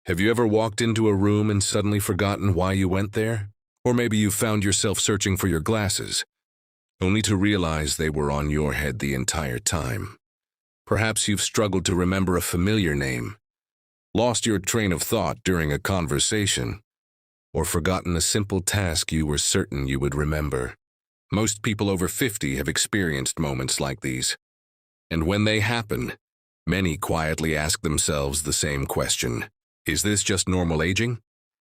Have you ever walked into a room and suddenly forgotten why you went there? Or maybe you found yourself searching for your glasses, only to realize they were on your head the entire time. Perhaps you've struggled to remember a familiar name, lost your train of thought during a conversation, or forgotten a simple task you were certain you would remember. Most people over 50 have experienced moments like these. And when they happen, many quietly ask themselves the same question: is this just normal aging?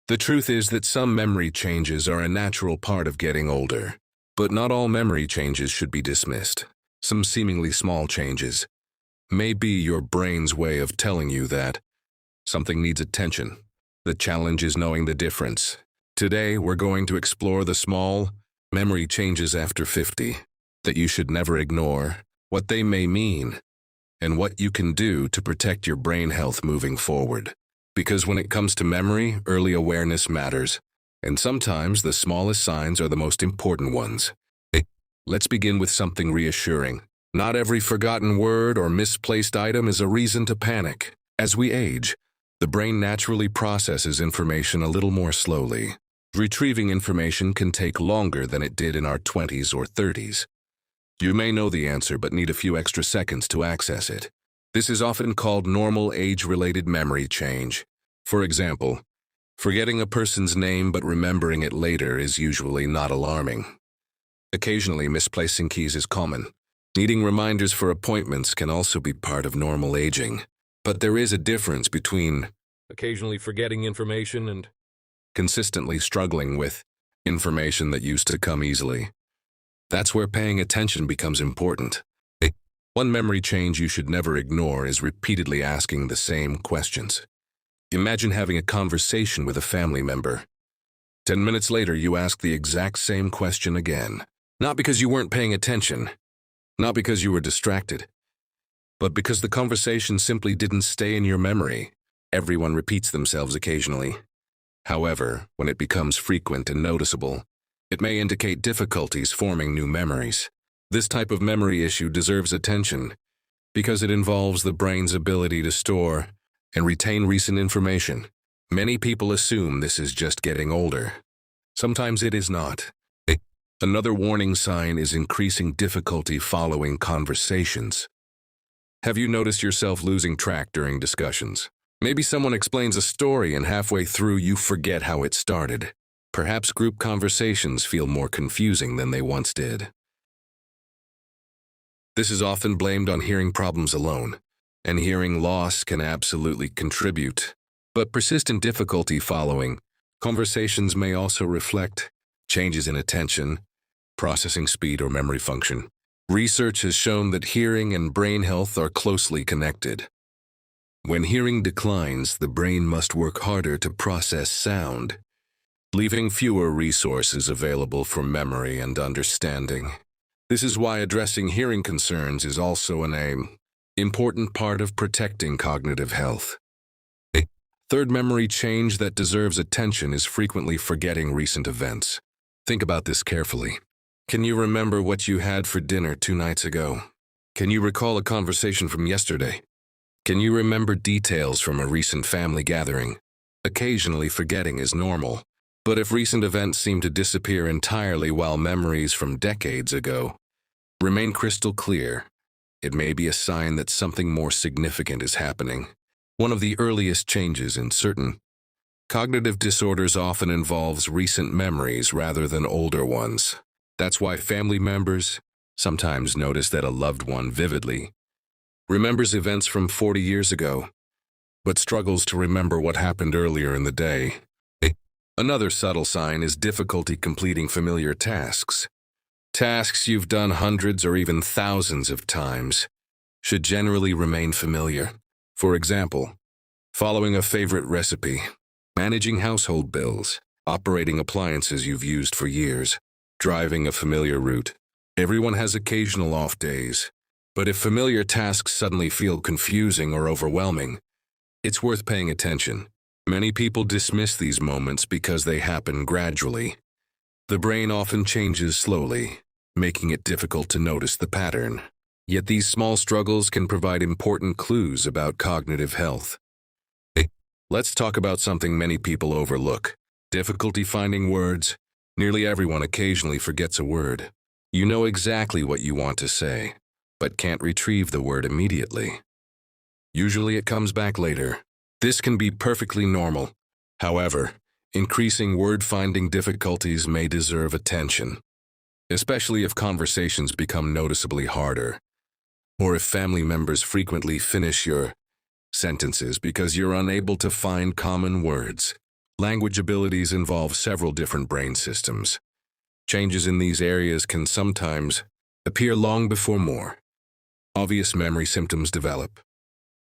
The truth is that some memory changes are a natural part of getting older, but not all memory changes should be dismissed. Some seemingly small changes may be your brain's way of telling you that something needs attention. The challenge is knowing the difference. Today, we're going to explore the small memory changes after 50 that you should never ignore, what they may mean, and what you can do to protect your brain health moving forward. Because when it comes to memory, early awareness matters, and sometimes the smallest signs are the most important ones. Let's begin with something reassuring. Not every forgotten word or misplaced item is a reason to panic. As we age, the brain naturally processes information a little more slowly. Retrieving information can take longer than it did in our 20s or 30s. You may know the answer but need a few extra seconds to access it. This is often called normal age-related memory change. For example, forgetting a person's name but remembering it later is usually not alarming. Occasionally, misplacing keys is common. Needing reminders for appointments can also be part of normal aging. But there is a difference between occasionally forgetting information and consistently struggling with information that used to come easily. That's where paying attention becomes important. One memory change you should never ignore is repeatedly asking the same questions. Imagine having a conversation with a family member. 10 minutes later, you ask the exact same question again. Not because you weren't paying attention, not because you were distracted, but because the conversation simply didn't stay in your memory. Everyone repeats themselves occasionally. However, when it becomes frequent and noticeable, it may indicate difficulties forming new memories. This type of memory issue deserves attention because it involves the brain's ability to store and retain recent information. Many people assume this is just getting older. Sometimes it is not. Another warning sign is increasing difficulty following conversations. Have you noticed yourself losing track during discussions? Maybe someone explains a story and halfway through you forget how it started. Perhaps group conversations feel more confusing than they once did. This is often blamed on hearing problems alone, and hearing loss can absolutely contribute. But persistent difficulty following conversations may also reflect changes in attention, processing speed, or memory function. Research has shown that hearing and brain health are closely connected. When hearing declines, the brain must work harder to process sound, leaving fewer resources available for memory and understanding. This is why addressing hearing concerns is also an important part of protecting cognitive health. A third memory change that deserves attention is frequently forgetting recent events. Think about this carefully. Can you remember what you had for dinner 2 nights ago? Can you recall a conversation from yesterday? Can you remember details from a recent family gathering? Occasionally forgetting is normal. But if recent events seem to disappear entirely while memories from decades ago remain crystal clear, it may be a sign that something more significant is happening. One of the earliest changes in certain cognitive disorders often involves recent memories rather than older ones. That's why family members sometimes notice that a loved one vividly remembers events from 40 years ago, but struggles to remember what happened earlier in the day. Another subtle sign is difficulty completing familiar tasks. Tasks you've done hundreds or even thousands of times should generally remain familiar. For example, following a favorite recipe, managing household bills, operating appliances you've used for years, driving a familiar route. Everyone has occasional off days, but if familiar tasks suddenly feel confusing or overwhelming, it's worth paying attention. Many people dismiss these moments because they happen gradually. The brain often changes slowly, making it difficult to notice the pattern. Yet these small struggles can provide important clues about cognitive health. Let's talk about something many people overlook: difficulty finding words. Nearly everyone occasionally forgets a word. You know exactly what you want to say, but can't retrieve the word immediately. Usually it comes back later. This can be perfectly normal. However, increasing word-finding difficulties may deserve attention, especially if conversations become noticeably harder, or if family members frequently finish your sentences because you're unable to find common words. Language abilities involve several different brain systems. Changes in these areas can sometimes appear long before more obvious memory symptoms develop.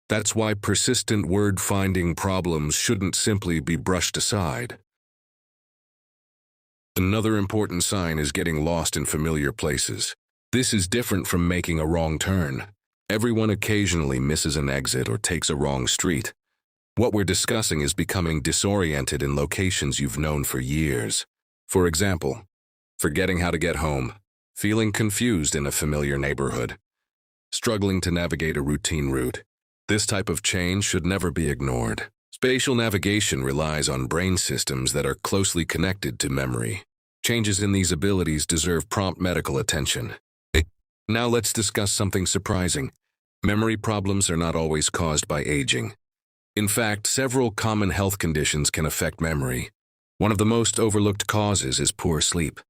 That's why persistent word-finding problems shouldn't simply be brushed aside. Another important sign is getting lost in familiar places. This is different from making a wrong turn. Everyone occasionally misses an exit or takes a wrong street. What we're discussing is becoming disoriented in locations you've known for years. For example, forgetting how to get home, feeling confused in a familiar neighborhood, struggling to navigate a routine route. This type of change should never be ignored. Spatial navigation relies on brain systems that are closely connected to memory. Changes in these abilities deserve prompt medical attention. Now let's discuss something surprising. Memory problems are not always caused by aging. In fact, several common health conditions can affect memory. One of the most overlooked causes is poor sleep.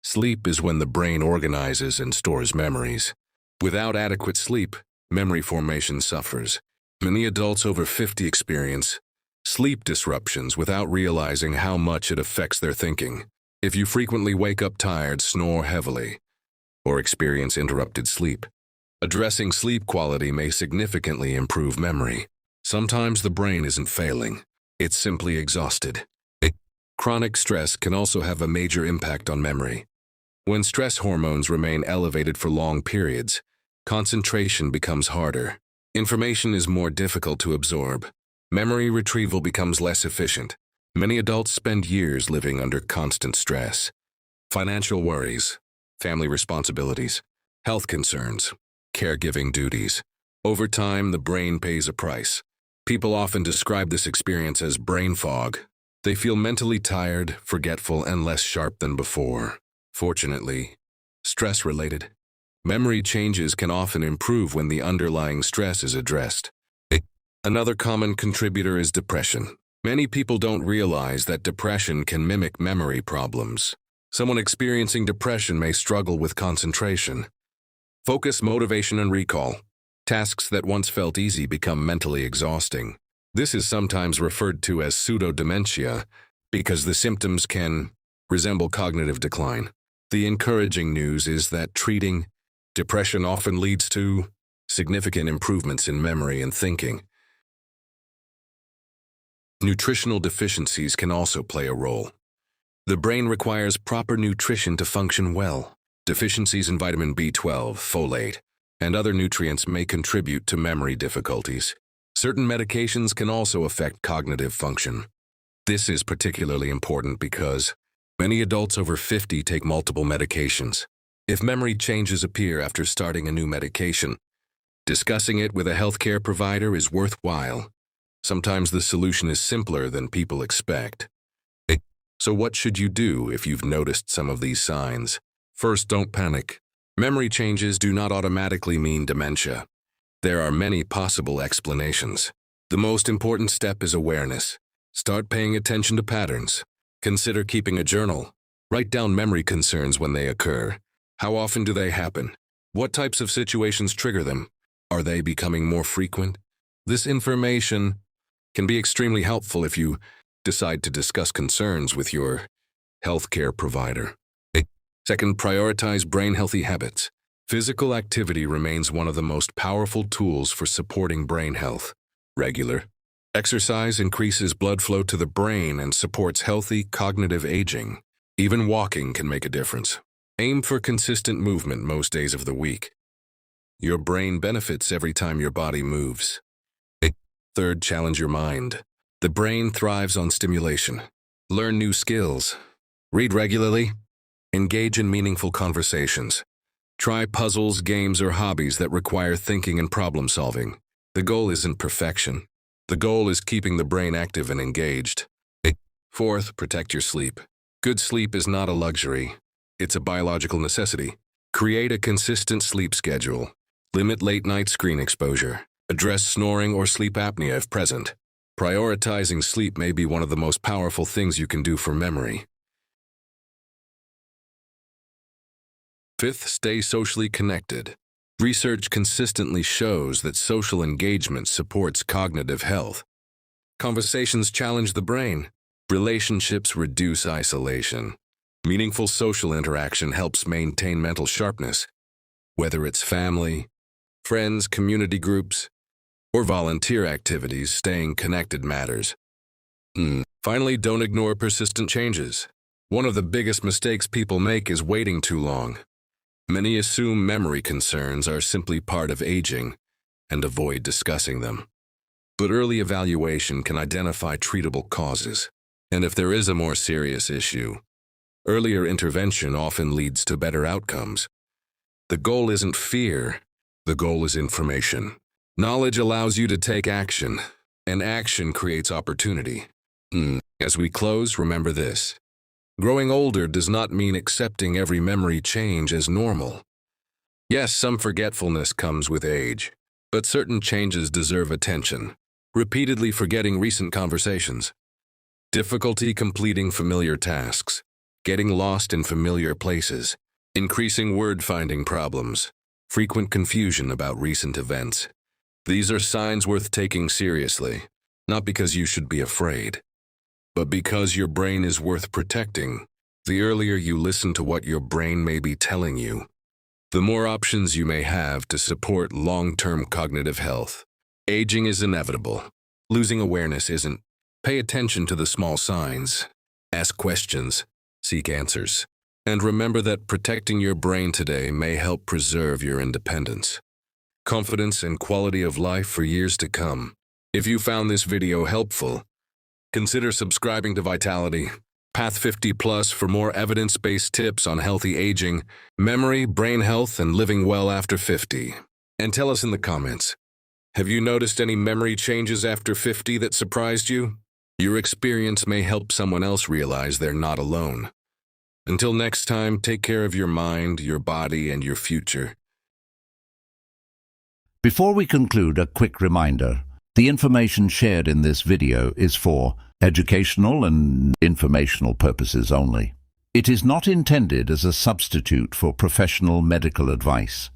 Sleep is when the brain organizes and stores memories. Without adequate sleep, memory formation suffers. Many adults over 50 experience sleep disruptions without realizing how much it affects their thinking. If you frequently wake up tired, snore heavily, or experience interrupted sleep, addressing sleep quality may significantly improve memory. Sometimes the brain isn't failing, it's simply exhausted. Chronic stress can also have a major impact on memory. When stress hormones remain elevated for long periods, concentration becomes harder. Information is more difficult to absorb. Memory retrieval becomes less efficient. Many adults spend years living under constant stress. Financial worries, family responsibilities, health concerns, caregiving duties. Over time, the brain pays a price. People often describe this experience as brain fog. They feel mentally tired, forgetful, and less sharp than before. Fortunately, stress-related memory changes can often improve when the underlying stress is addressed. Another common contributor is depression. Many people don't realize that depression can mimic memory problems. Someone experiencing depression may struggle with concentration, focus, motivation, and recall. Tasks that once felt easy become mentally exhausting. This is sometimes referred to as pseudo-dementia because the symptoms can resemble cognitive decline. The encouraging news is that treating depression often leads to significant improvements in memory and thinking. Nutritional deficiencies can also play a role. The brain requires proper nutrition to function well. Deficiencies in vitamin B12, folate, and other nutrients may contribute to memory difficulties. Certain medications can also affect cognitive function. This is particularly important because many adults over 50 take multiple medications. If memory changes appear after starting a new medication, discussing it with a healthcare provider is worthwhile. Sometimes the solution is simpler than people expect. So what should you do if you've noticed some of these signs? First, don't panic. Memory changes do not automatically mean dementia. There are many possible explanations. The most important step is awareness. Start paying attention to patterns. Consider keeping a journal. Write down memory concerns when they occur. How often do they happen? What types of situations trigger them? Are they becoming more frequent? This information can be extremely helpful if you decide to discuss concerns with your healthcare provider. Second, prioritize brain-healthy habits. Physical activity remains one of the most powerful tools for supporting brain health. Regular exercise increases blood flow to the brain and supports healthy cognitive aging. Even walking can make a difference. Aim for consistent movement most days of the week. Your brain benefits every time your body moves. Third, challenge your mind. The brain thrives on stimulation. Learn new skills. Read regularly. Engage in meaningful conversations. Try puzzles, games, or hobbies that require thinking and problem-solving. The goal isn't perfection. The goal is keeping the brain active and engaged. Fourth, protect your sleep. Good sleep is not a luxury. It's a biological necessity. Create a consistent sleep schedule. Limit late-night screen exposure. Address snoring or sleep apnea if present. Prioritizing sleep may be one of the most powerful things you can do for memory. Fifth, stay socially connected. Research consistently shows that social engagement supports cognitive health. Conversations challenge the brain. Relationships reduce isolation. Meaningful social interaction helps maintain mental sharpness. Whether it's family, friends, community groups, or volunteer activities, staying connected matters. Finally, don't ignore persistent changes. One of the biggest mistakes people make is waiting too long. Many assume memory concerns are simply part of aging and avoid discussing them. But early evaluation can identify treatable causes. And if there is a more serious issue, earlier intervention often leads to better outcomes. The goal isn't fear, the goal is information. Knowledge allows you to take action, and action creates opportunity. As we close, remember this. Growing older does not mean accepting every memory change as normal. Yes, some forgetfulness comes with age, but certain changes deserve attention. Repeatedly forgetting recent conversations. Difficulty completing familiar tasks. Getting lost in familiar places. Increasing word-finding problems. Frequent confusion about recent events. These are signs worth taking seriously, not because you should be afraid, but because your brain is worth protecting. The earlier you listen to what your brain may be telling you, the more options you may have to support long-term cognitive health. Aging is inevitable. Losing awareness isn't. Pay attention to the small signs. Ask questions. Seek answers. And remember that protecting your brain today may help preserve your independence, confidence, and quality of life for years to come. If you found this video helpful, consider subscribing to Vitality Path 50+ for more evidence-based tips on healthy aging, memory, brain health, and living well after 50. And tell us in the comments, have you noticed any memory changes after 50 that surprised you? Your experience may help someone else realize they're not alone. Until next time, take care of your mind, your body, and your future. Before we conclude, a quick reminder. The information shared in this video is for educational and informational purposes only. It is not intended as a substitute for professional medical advice,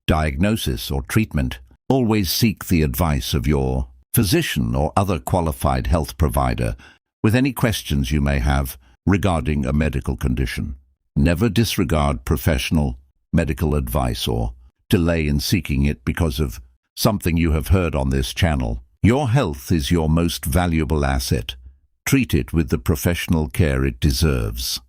diagnosis, or treatment. Always seek the advice of your physician or other qualified health provider with any questions you may have regarding a medical condition. Never disregard professional medical advice or delay in seeking it because of something you have heard on this channel. Your health is your most valuable asset. Treat it with the professional care it deserves.